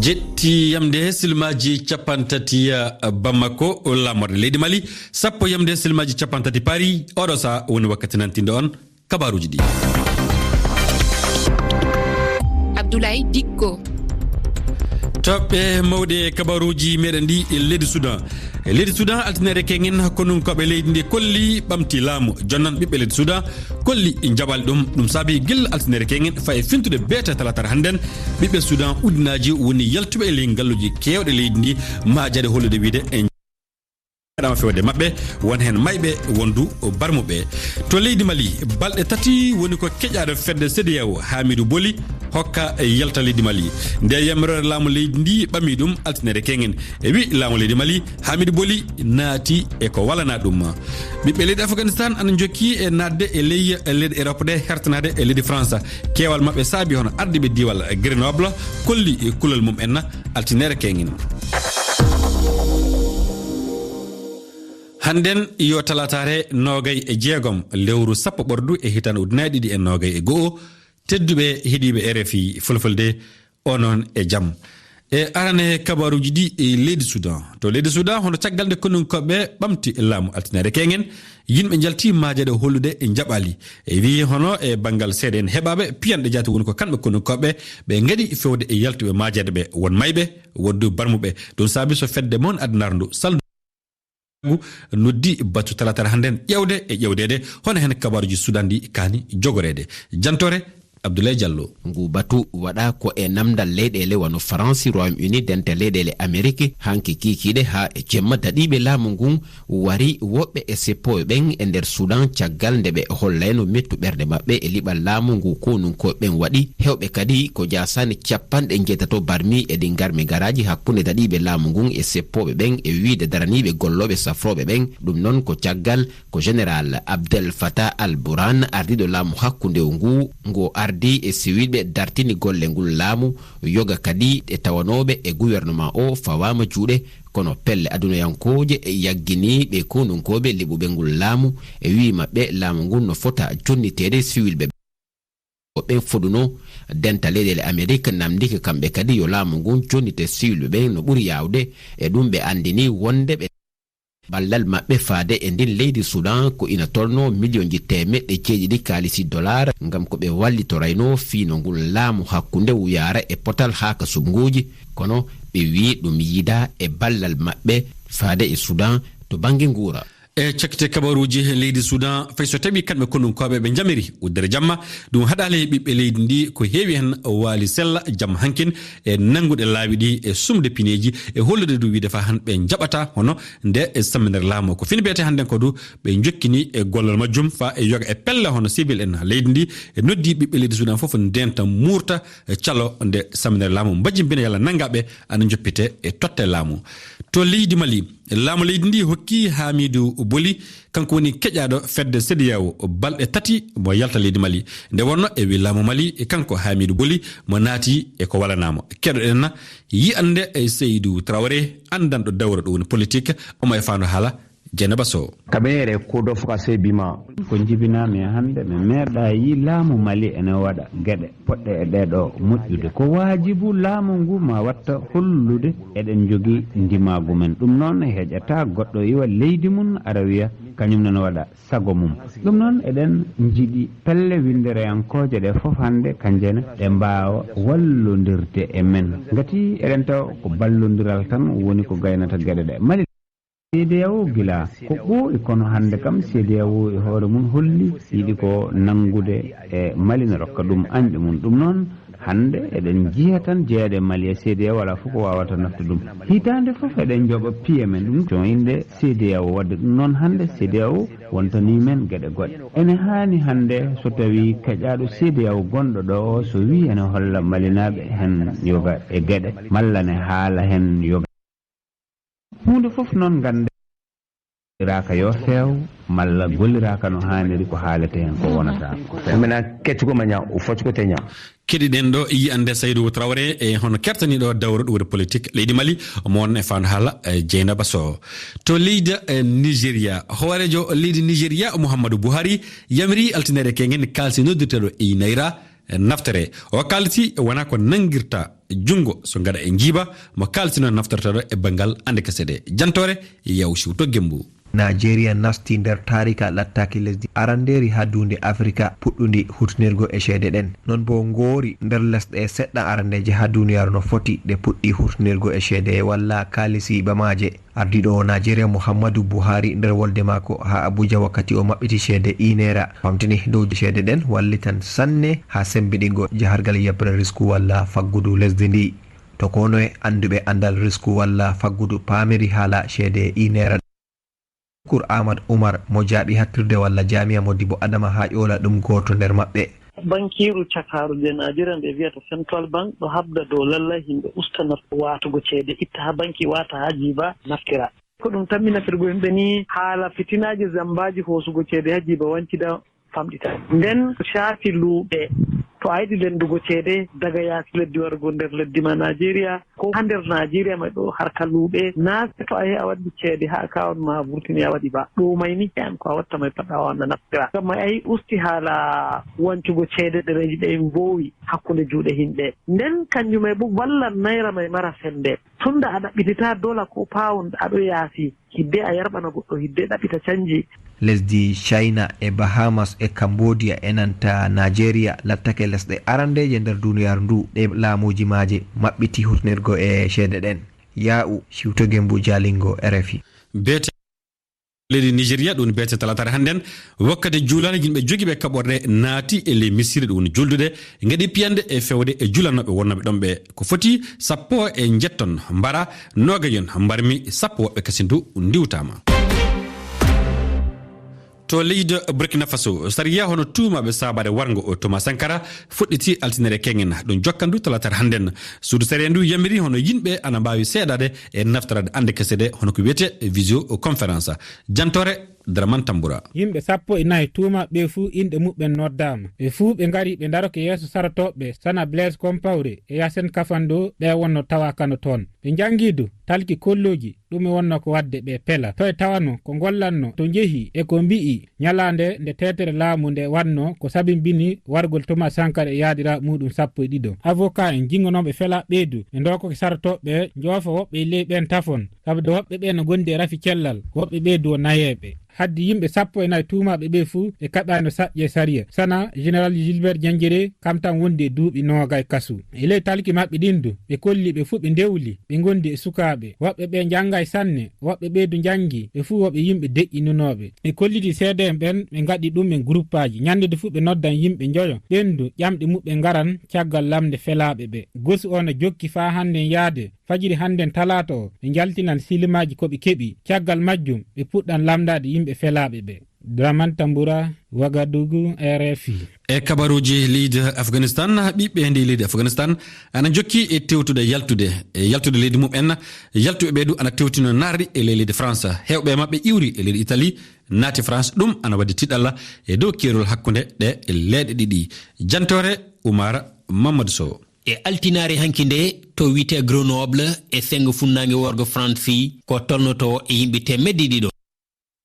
jetti yamde silmaji capantati Bamako lamorde leydi Mali sappo yamde silmaji capantati Paris oɗo sa woni wakkati nantinde on kabaruji ɗi. Abdoulaye Dikko. Toɓɓe mawɗe kabaruji meɗen ɗi leydi Soudan. Leydi Soudan altinere kengen hakkunum koɓe leydi ndi kolli ɓamti laamu jonnan ɓiɓɓe leydi Soudan kolli jaɓal ɗum saabi gilla altinere kengen faye fintude beete talatara hannden ɓiɓɓe Soudan udinaji woni yaltuɓe e ley galluji kewɗe leydi ndi majade hollude wiide ɗama fewde mabɓe won hen mayɓe wondu barmuɓe. To leydi Mali balɗe tati woni ko keƴade fedde CEDEAO Hamidou Boli hokka yalta leydi Mali nde yamirore laamu leydi ndi ɓami ɗum altinere kengen e wi laamu leydi Mali Hamidou Boli naati e ko walana ɗum. ɓiɓɓe leydi Afghanistan ana jokki e nadde e leydi Europe ɗe hertanade e leydi France kewal mabɓe saabi hono ardiɓe diwal Grenoble kolli kulol mum en altinere kengen. Hannden yo talatare nogay e jeegom lewru sappo ɓordu e hitande ujunere ɗiɗi e nogay e go'o tedduɓe heeɗiɓe RFI fulfulde onon e jaam e arane kabaruji ɗi e leydi Soudan. To leydi Soudan hono caggal nde konunkoɓe ɓamti laamu altinere kengen yimɓe jalti majade hollude e jaɓali e wi hono e banggal seeɗa en heɓaɓe piyanɗe jaati woni ko kamɓe konunkoɓe ɓe gaɗi fewde e yaltuɓe majade ɓe won mayɓe wondu barmuɓe ɗum saabi so fedde moon adnarndu saldu noddi batu talatara hannden ƴewde e ƴewdede hono hen kabaruji Soudan ɗi kani jogorede. Jantore Abdoulaye Diallo. Ngu batu waɗa ko e namdal leyɗele wano France, Royaume-Uni dente leyɗele Amérique hanki kikiɗe ha e jemma daɗiɓe laamu ngun wari woɓɓe e seppoɓe ɓen e nder Soudan caggal nde ɓe hollayno mettu ɓerde maɓɓe e liɓal laamu ngu konunkoɓe ɓen waɗi hewɓe kadi ko jasani capanɗe jeetato barmi e ɗi garmi garaji hakkunde daɗiɓe laamu ngun e seppoɓe ɓen e wiide daraniɓe golloɓe safroɓe ɓen ɗum noon ko caggal ko général Abdel Fattah al-Burhan ardiɗo laamu hakkunde ngu ardi e siwiɓe dartini golle ngol laamu yoga kadi e tawanoɓe e gouvernement o fawama juuɗe kono pelle adunayankoje e yagginiɓe konunkoɓe liɓuɓe ngol laamu e wi maɓɓe laamu ngun no fota jonnitede siwilɓe ɓen foɗuno denta leyɗele Amérique namdike kamɓe kadi yo laamu ngun jonnite siwilɓe ɓen no ɓuuri yawde e ɗum ɓe andini wonde ɓe ballal maɓɓe faade e ndin leydi Soudan ko ina tolno millionji temeɗɗe jeeɗiɗi kalisi dollar ngam ko ɓe wallitorayno fiino ngol laamu hakkunde wuyara e potal ha ka subnguji kono ɓe wi ɗum yiida e ballal maɓɓe faade e Soudan to banggue nguura. e cakkite kabaruji leydi Soudan fay so tawi kamɓe konunkoɓe ɓe jamiri uddere jamma ɗum haɗale ɓiɓɓe leydi ndi ko heewi hen waali sella jamma hankin e nanguɗe laawi ɗi e sumde pineji e hollude du wiide fa han ɓe jaɓata hono nde e samminere laamu ko fini biyete hannden ko du ɓe jokkini e gollal majjum fa e yoga e pelle hono civil en leydi ndi e noddi ɓiɓɓe leydi Soudan fof ndenta murta calo nde samminere laamu mbajjimbina yalla nangaɓe ana joppite e totte laamu. To leydi Mali laamu leydi ndi hokki Hamidou Boli kanko woni keƴaɗo fedde CEDEAO balɗe tati mo yalta leydi Mali nde wonno e wi laamu Mali kanko Hamidou Boli mo naati e ko walanamo keɗoɗen yiyande e Seydou Traoré andanɗo dawra ɗo woni politique omo e faando haala Dieynaba Sow. Kaɓere kuuɗo foka sebima ko jibinami hande mi meeɗa yi laamu Mali ene waɗa gueɗe poɗɗe e ɗeɗo moƴƴude ko waajibu laamu ngu ma watta hollude eɗen jogui ndimagu men ɗum noon heƴata goɗɗo iwa leydi mum ara wiya kañum nana waɗa sago mum ɗum noon eɗen jiiɗi pelle windereyankoje ɗe foof hande kanjene ɗe mbawa wallodirde e men gati eɗen taw ko ballodiral tan woni ko gaynata gueɗe ɗe Mali CEDEAO gila ko ɓooyi kono hande kam CEDEAO e hoore mum holli yiɗi ko nangude e Mali ne rokka ɗum anɗe mum ɗum noon hande eɗen jiiya tan jeeyaɗe Mali e CEDEAO wala fof ko wawata nafde ɗum hitande fof eɗen jooɓa piye men ɗum jon inde CEDEAO wadde ɗum noon hande CEDEAO wontani men gueɗe goɗɗe ene hani hande so tawi keƴaɗo CEDEAO gonɗo ɗo o so wi ene holla malinaɓe hen yoga e gueɗe malla ne haala hen yoga hunde fof noon gande raka yo few malla golliraka no haniri ko haalete hen ko wonata mena kettugo ma ñaw o foti ko te ñaw keɗiɗen ɗo yiyande Saydou Traoré e hono kertaniɗo dawro ɗo woni politique leydi Mali mo won e faando haala Dieynaba Sow. To leydi Nigéria hoorejo leydi Nigéria Mouhamadou Buhari yamiri altinere kengen kalsi noddirteɗo e Naira naftere o kalti wona ko nangirta jungo so ngada e jiba mo kalti non naftorto e bangal ande kesede jantore yawshi to gembu Nigeria nasti nder tarika lattaki lesdi aranderi ha dunde Afrika puddundi hutnergo e cede den non bo ngori nder lesde sedda arandeje ha duniyaaru no foti de puddi hutnergo e cede walla kalisi bamaje ardido Nigeria Muhammadu Buhari nder wolde mako ha Abuja wakkati o mabbiti cede inera famtini dow cede den wallitan sanne ha sembidingo jahargal yabre risku walla faggudu lesdi ndi to kono e andube andal risku walla faggudu pamiri hala cede inera Kur Ahmad Umar mo jaabi hattirde walla jami'a Modibo Adama ha yola dum goto nder mabbe bankiru cakaru je Nigeria be wi'ata Central Bank do habda do lalla himbe ustana watugo cede itta ha banki wata ha jiba naftira ko dum tammina firgo himbe ni hala fitinaji zambaji hosugo cede ha jiba wancida famdita nden shafi luube to aydi lendugo cede daga yaasi leddi wargo nder leddi ma Nigeria ko ha nder Nigeria mai do harka luube na to ayi a waddi cede ha account ma vurtini a wadi ba do mai ni kan ko watta mai fada wonna naftira kam ay usti hala wancugo cede dereji de mbowi hakkunde juude himbe nden kanjum mai bu walla naira mai mara sende tunda ada bidita dola ko pound ado yaasi hidde a yarbana goddo hidde dabita canji lesdi China e Bahamas e Cambodia enanta Nigeria lattake lesde arandeje nder duniyaaru ndu de laamuji maaje mabbiti hutnergo e cede den yaa'u Siwto Gembu Jalingo RFI bete leydi Nigeria ɗum bete talatare hannden wakkati juulade yimɓe jogiiɓe kaɓorde naati e ley misiri ɗum juldude gaɗi piyande e fewde e juulanoɓe wonnoɓe ɗon ɓe ko foti 10 e jetton mbara nogayon mbarmi 10 woɓɓe kasindu ndiwtama to leydi Burkina Faso sariya hono tuumaɓe sabade wargo Thomas Sankara fuɗɗiti altinere kengen ɗum jokkandu talatar hannden suudu sariya ndu yamiri hono yimɓe ana mbawi seeɗade e naftarade ande kesede hono ko wiyete visio conférence jantore Draman Tambura yimɓe 14 tuuma ɓe fuu inɗe muɓɓen noddama ɓe fuu ɓe ngari ɓe daroke yeeso saratoɓe Sana Blaise Compaoré e Yasen Kafando ɓe wonno tawa kano toon ɓe jangidu talki kolloji ɗum wonno ko wadde ɓe pela to e tawano ko gollanno to jeehi e ko mbi'i nyalande nde tetere laamu nde wanno ko sabimbini wargol Thomas Sankara e yaadira muɗum 12 avocat en jingonoɓe fela ɓeydu ɓe dokoke saratoɓe joofa woɓɓe ley ɓen tafon sabude woɓɓe ɓe no gondi e rafi cellal woɓɓe ɓeydu o nayeɓe haddi yimɓe 14 tuumaɓe ɓe fuu ɓe kaɓano saƴƴe sariya Sana général Gilbert Diangéré kam tan wondi e duuɓi 20 kasu e ley talki maɓɓe ɗindu ɓe kolli ɓe fuu ɓe ndewli ɓe gondi e sukaɓe woɓɓe ɓe jangga e sanne woɓɓe ɓeydu jangi ɓe fuu woɓɓe yimɓe deƴƴinunoɓe ɓe kolliti seede en ɓen ɓe gaɗi ɗum e groupe aji ñandede fuu ɓe noddan yimɓe joyo ɓendu ƴamɗe muɓɓe ngaran caggal lamde felaɓe ɓe gosu o no jokki fa hande yaade fajiri hannden talata o ɓe jaltinan silimaji koɓe keɓi caggal majjum ɓe puɗɗan lamdade yimɓe felaɓe ɓe Draman Tambura Wagadugu RFI e kabaruji leydi Afghanistan ɓiɓɓe ndi leydi Afghanistan ana jokki e tewtude yaltude leydi mum en yaltuɓe ɓeeɗu ana tewtino narri e leydi France hewɓe mabɓe iwri e leydi Italie naati France ɗum ana waddi tiɗalla e dow kerol hakkunde ɗe e leeɗe ɗiɗi jantore Oumar Mamadou Sow e altinare hanki nde to wite Grenoble e sengo funnange worgo France ko tolnoto e yimɓe temedde ɗiɗo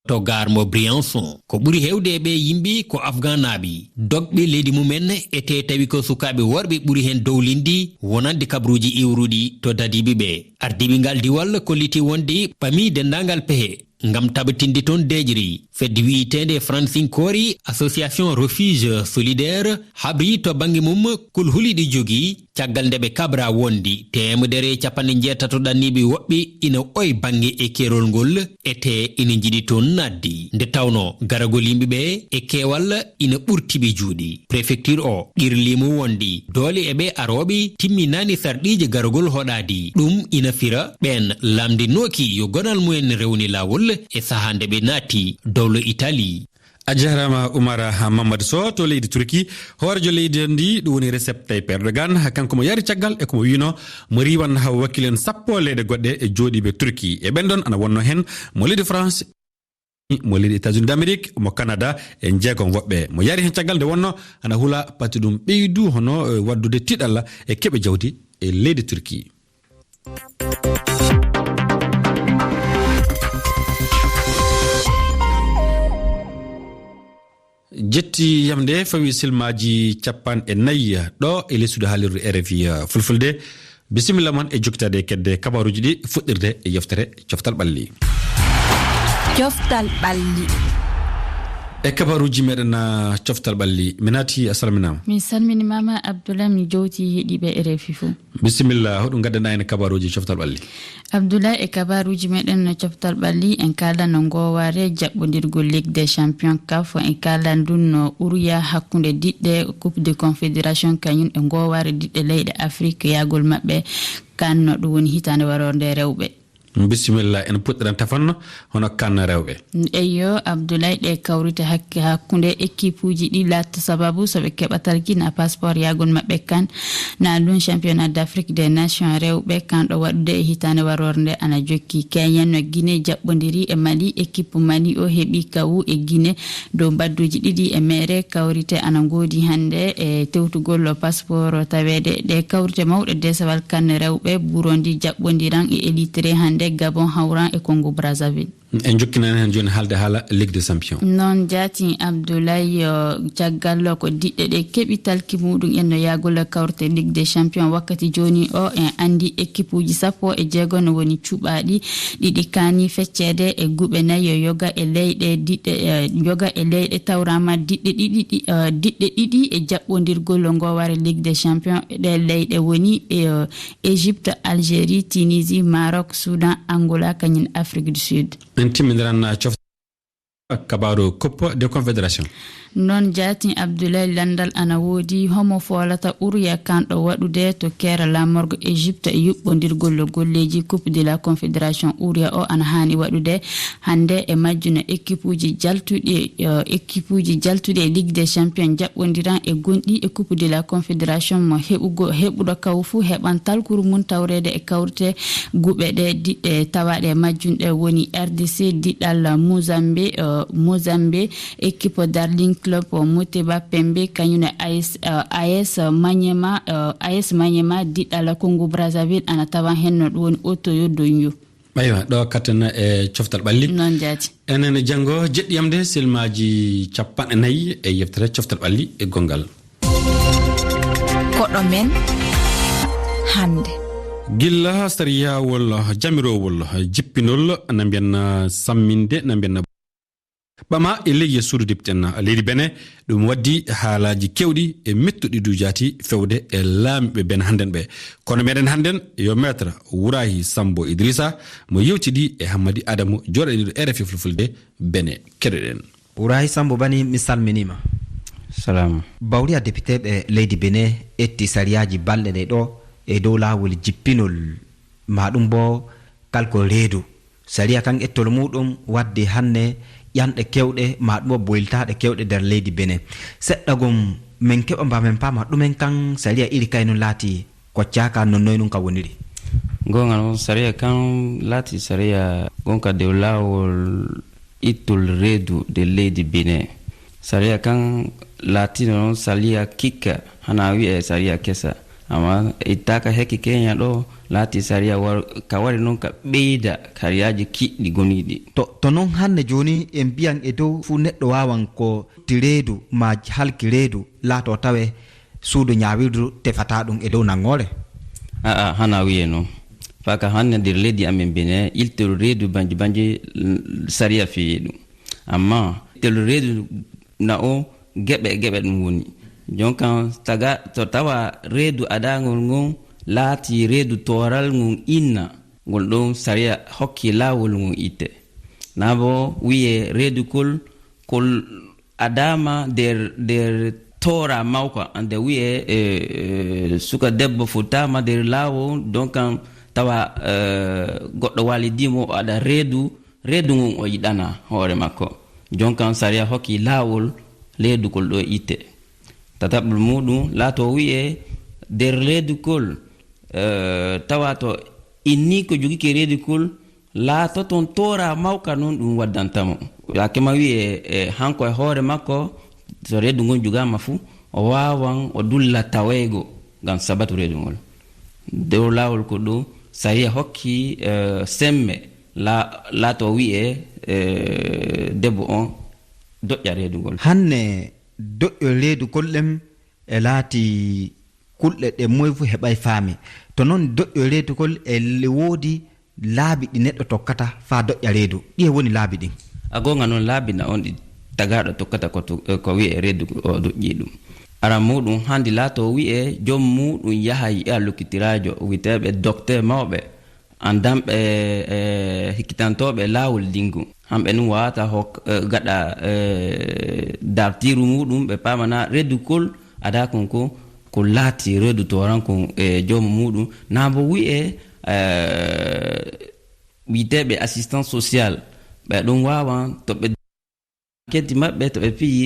to garmo Briançon ko ɓuri hewde ɓe yimɓe ko afghanaɓe dogɓe leydi mumen ete tawi ko sukaɓe worɓe ɓuri hen dowlindi wonande kabruji iwruɗi to dadiɓe ɓe ardiɓe ngal diwal kolliti wonde pami dendagal pehe ngam tabatinde toon dejri fedde wiitende Francinkori association refuge solidaire habri to bangi mum kulhuliɗi jogi caggal nde ɓe kabra wondi temedere capanɗe jeetato ɗanniɓe woɓɓe ina oy bange e kerol ngol ete ina jiɗi toon naddi nde tawno garagol yimɓeɓe e keewal ina ɓurtiɓe juuɗe préfecture o ɗirlimo wondi doole eɓe aroɓe timminani sarɗiji garagol hoɗadi ɗum ina fira ɓen lamdinoki yo gonal mumen rewni lawol e sahande ɓe naati dowlo Italie a jarama Oumar Mamadou Sow to leydi Turki horejo leydi ndi ɗum woni Recep Tayyip Erdogan kanko mo yari caggal e komo wino mo riwan ha wakkilen 10 leyɗe goɗɗe e jooɗiɓe Turki e ɓen ɗon ana wonno hen mo leydi France mo leydi États-Unis d'Amérique mo Canada e jeegom woɓɓe mo yari hen caggal nde wonno ana hula pati ɗum ɓeydu hono waddude tiɗalla e keɓe jawdi e leydi Turki jetti yamde fawi silmaji capan e nayyi ɗo e lessude haalirde RFI fulfulde bisimilla man e jokkitade kedde kabaruji ɗi fuɗɗirde e yeftere coftal ɓalli e kabaruji meɗen coftal ɓalli mi naati assalminama mi salminimama Abdoulaye mi jowti heeɗiɓe RFI fo bisimilla hoɗum gaddanɗa en kabaruji coftal ɓalli Abdoulaye e kabaruji meɗen no coftal ɓalli en kaldan no goware jaɓɓodirgol Ligue des Champions CAF en kaldan ɗum no ɓuruya hakkude diɗɗe Coupe de Confédération kañum e goware diɗɗe leyɗe Afrique yagol mabɓe kanno ɗum woni hitande warorde rewɓe bisimilla en puɗɗiran tafanno hono kanna rewɓe eyo Abdoulaye ɗe kawrite hakkunde équipe uji ɗi latta sababu soɓe keɓatal na passeport yagol mabɓe kan na ɗum championnat d'Afrique des nations rewɓe kanɗo waɗude e hitande warorde ana jokki Kenya no Guinée jaɓɓodiri e Mali équipe Mali o heeɓi kawu e Guinée dow badduji ɗiɗi e mere kawrite ana godi hande e tewtugol passeport tawede ɗe kawrite mawɗe desawal kan rewɓe Burundi jaɓɓodiran e élitere hande Gabon hawran e Congo Brazzaville en jokkinan hen joni haalde haala Ligue des Champions non jaati Abdoulaye caggal ko diɗɗe ɗe keɓi talki muɗum en no yagol kawrte Ligue des Champions wakkati joni o en andi équipe uji 16 no woni cuɓaɗi ɗiɗi kani feccede e guɓe nayi yoga e leyɗe diɗɗe yoga e leyɗe tawrama diɗɗe ɗiɗi e jaɓɓodirgol goware Ligue des Champions ɗe leyɗe woni Égypte Algérie Tunisie Maroc Soudan Angola kañum Afrique du Sud en timmidiran cofta kabaru Coupe de Confédération non jaati Abdoulaye landal ana woodi homo folata ɓuruya kanɗo waɗude to kera lamorgo Égypte e yuɓɓodirgol golleji Coupe de la Confédération ɓuruya o ana hani waɗude hande e majjuna équipe uji jaltuɗe e Ligue des Champions jaɓɓodiran e gonɗi e Coupe de la Confédération mo heɓuɗo kaw fu heɓan talkuru mum tawrede e kawrte guɓe ɗe diɗɗe tawaɗe e majjunɗe woni RDC diɗɗal Mozambique équipe Darling Club Moteba Pembe kañum AS Maniema diɗɗal Congo Brazzaville ana tawa henno ɗum woni Otoyo Donyo ɓaywa ɗo kattana e coftal ɓalli non jaati enen janggo jeɗɗiyamde silmaji 4 e yeftere coftal ɓalli e gongal koɗo men hande gilla sariyawol jamirowol jippinol na mbiyanna samminde na mbiyanna ɓama e leydi suudu dipten leydi Benin ɗum waddi haalaji kewɗi e mettuɗi du jaati fewde e laamiɓe ben hannden ɓe kono meɗen hannden yo maître Wourahi Sambo Idrissa mo yewtidi e Hammadi Adamu joɗaniɗo RFI fulfulde Benin keɗoɗen Wourahi Sambo bani mi salminima salamu bawriya député ɓe leydi Benin etti sariyaji balɗe ɗe ɗo e dow laawol jippinol maɗum bo kalko reedu sariya kan ettol muɗum wadde hannde ƴanɗe kewɗe maɗum bo boyltaɗe kewɗe nder leydi Benin seɗɗa gom min keɓa mbamen pama ɗumen kan sariya iri kay non laati koccaka nonnoy nun ka woniri gonga noon sariya kan laati sariya gonka dow laawol ittol reedu de leydi Benin sariya kan laatino noon sariya kikka hana wi'e sariya kesa amma ittaka hekki Kenya ɗo laati sariya ka wari noon ka ɓeyda kariyaji kiɗɗi goniɗi to noon hande joni en mbiyan e dow fu neɗɗo wawan ko ti reedu ma halki reedu laato tawe suudu ñawirdu tefata ɗum e dow nangore aa hana wiye noon faka hande nder leydi amen Benin iltol reedu banji sariya fiyi ɗum amma iltol reedu na o geɓe ɗum woni jonkan taga to tawa reedu adagol ngon laati reedu toral ngon inna ngol ɗon sariya hokki laawol ngon itte nabo wiye reedu kol adama der tora mawka ande wiye suka debbo futama der laawol donc tawa goɗɗo walidimo o aɗa reedu ngon o yiɗana hoore makko jonkan sariya hokki laawol reedu kol ɗo itte tataɓɓol muɗum laato wiye der reedu kol tawa to inni ko jogiki reedu kol laato ton tora mawka noon ɗum waddantamo yakema wiye hanko e hoore makko so reedu ngon jogama fuu o wawan o dulla tawego ngam sabatu reedu ngol dow laawol ko ɗo sariya hokki semme laato wiye debbo on doƴƴa reedu ngol. hanne doƴƴo reedu kol ɗem e laati kulɗe ɗe moye fu heɓay faami to noon doƴƴo reedu kol e woodi laabi ɗi neɗɗo tokkata faa doƴƴa reedu ɗi e woni laabi ɗin. a gonga noon laabi na on ɗi tagaɗo tokkata ko wi'e reedu o doƴƴi ɗum. aran muɗum handi laato wi'e joom muɗum yaha yi'a lukkitirajo witeɓe docteur mawɓe andamɓe hikkitantoɓe laawol ndingu hamɓe nun wawata gaɗa dartiru muɗum ɓe pamana reedu kol ada konko ko laati reedu torankon e joom muɗum na bo wi'e witeɓe assistance social ɓe ɗum wawan to ɓe keddi maɓɓe to ɓe piyi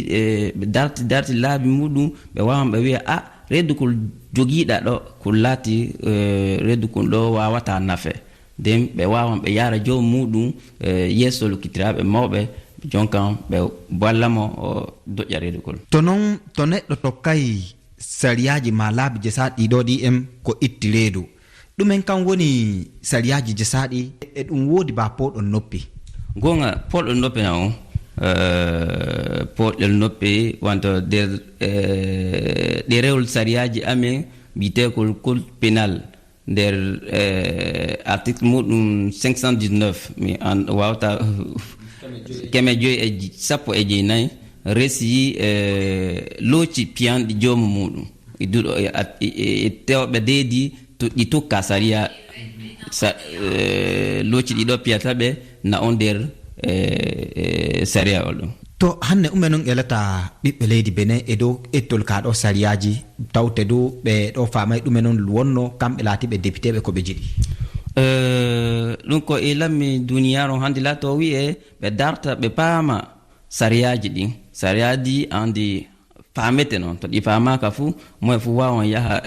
ɓe darti laabi muɗum ɓe wawan ɓe wiya reedu kol jogiiɗa ɗo ko laati reedu kon ɗo wawata nafe nden ɓe wawan ɓe yara joom muɗum yesso lukkitiraɓe mawɓe jonkan ɓe ballamo o doƴƴa reedu kol. to noon to neɗɗo tokkay sariyaji ma laabi jesaɗi ɗo ɗi en ko itti reedu ɗumen kam woni sariyaji jesaɗi e ɗum woodi ba powɗon noppi. gonga powɗon noppi na on powɗel noppi wanto nder ɗerewol sariyaji amen witekol code pénal nder article muɗum 519 mi an wawta 514 resi looci piyanɗi joomu muɗum iduɗo tewɓe deedi ɗi tokka sariya looci ɗiɗo piyataɓe na on nder sariya ol ɗum. to hanne ume noon elata ɓiɓɓe leydi benin e dow ettol kaɗo sariyaji tawte dow ɓe ɗo famay ɗume noon wonno kamɓe laatiɓe députéɓe ko ɓe jiɗi. ɗum ko ilammi duniyaru handi lato wi'e ɓe darta ɓe paama sariyaji ɗin sariyaji andi famete noon to ɗi famaka fuu moye fuu wawan yaha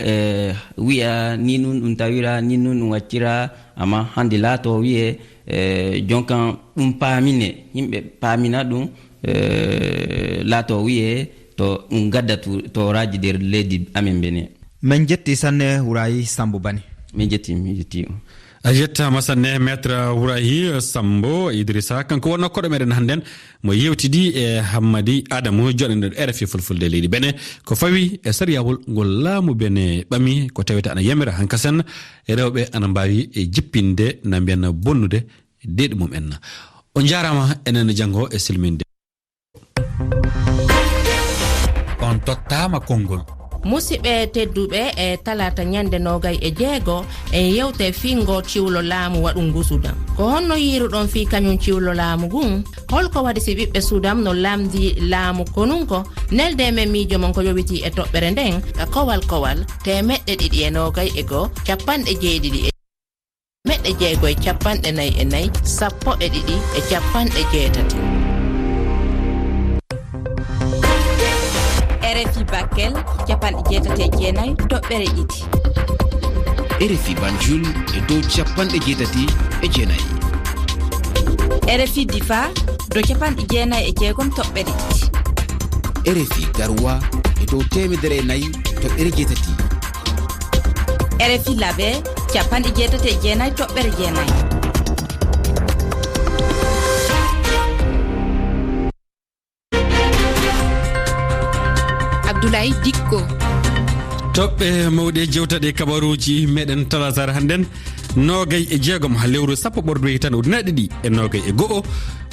wi'a ni nun ɗum tawira ni nun ɗum waccira amma handi lato wi'e jonkan ɗum paamine yimɓe paamina ɗum laato wi'e to ɗum gadda toraji nder leydi amin bene. min jetti sanne Houraye Sambo Bane. min jetti a jettama sanne maître Houraye Sambo Idrissa kanko wonno koɗo meɗen hannden mo yewtidi e Hammadi Adamou joɗenɗo RFI fulfulde leydi Benin ko fawi e sariyawol ngol laamu Benin ɓami ko tawete ana yamira hankasen e rewɓe ana mbawi e jippinde na mbiyanna bonnude deɗi mum en o jarama enen janggo e silminde on tottama konngol. musidɓe tedduɓe e talata ñande 26 en yewte fingo ciwlo laamu waɗungu Sudan ko honno yiruɗon fi kañum ciwlo laamu ngun holko waɗi si ɓiɓɓe Sudan no lamdi laamu konun ko nelde men miijo mon ko yowiti e toɓɓere nden ka kowal 221 capanɗe jeeɗiɗi meɗɗe jeegoy capanɗe 44 sappo e ɗiɗi e capanɗe jeetati. RFI Bakel capanɗe jeetati e jeenayi toɓɓere ɗiɗi. RFI Banjul e dow capanɗe jeetati e jeenayi. RFI Difa dow capanɗe jeenayi e jeegom toɓɓere ɗiɗi. RFI Garoua e dow 104 toɓɓere jeetati. RFI Labé capanɗe jeetati e jeenayi toɓɓere jeenayi. Abdoulaye Dikko toɓɓe mawɗe jewtaɗe kabaruji meɗen talasar hannden 26 ha lewru sappo ɓordoyi tan ujunaɗe ɗiɗi e 21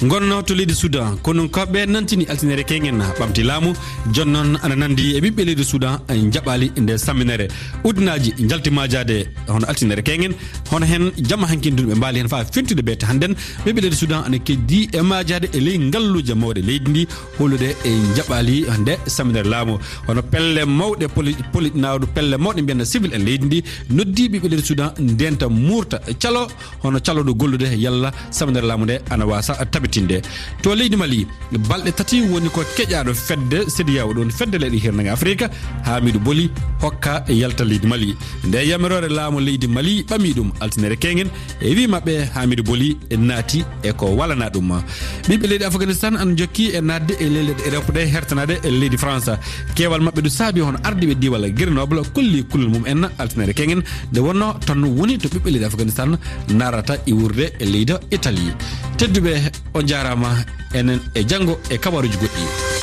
gonno to leydi Soudan kono koɓe nantini altinere kengen ɓamti laamu jonnon ana nandi e ɓiɓɓe leydi Soudan jaɓali nde samminere ujunaji jaltimajade hono altinere kengen hono hen jamma hankindude ɓe mbaali hen fa fentude ɓe hannden ɓiɓɓe leydi Soudan ana keddi e majade e ley ngalluje mawɗe leydi ndi hollude e jaɓali nde samminere laamu hono pelle mawɗe nawɗo pelle mawɗe mbiyanna civil en leydi ndi noddi ɓiɓɓe leydi Soudan ndenta murta calo hono caloɗo gollude yalla samminere laamu nde ana wasa tabitinde to leydi Mali balɗe tati woni ko keƴaɗo fedde CEDEAO ɗon fedde leydi hirnaga Afrique Hamidou Boli hokka e yalta leydi Mali nde yamirore laamu leydi Mali ɓami ɗum altinere kengen e wi mabɓe Hamidou Boli naati e ko walana ɗum ɓiɓɓe leydi Afghanistan an jokki e nadde e leydi Europe hertanade e leydi France kewal mabɓe ɗo saabi hono ardiɓe diwal Grenoble kolli kullel mum en altinere kengen nde wonno tan woni to ɓiɓɓe leydi Afghanistan narata iwurde e leydi Italie tedduɓe on jarama enen e janggo e kabaruji goɗɗi.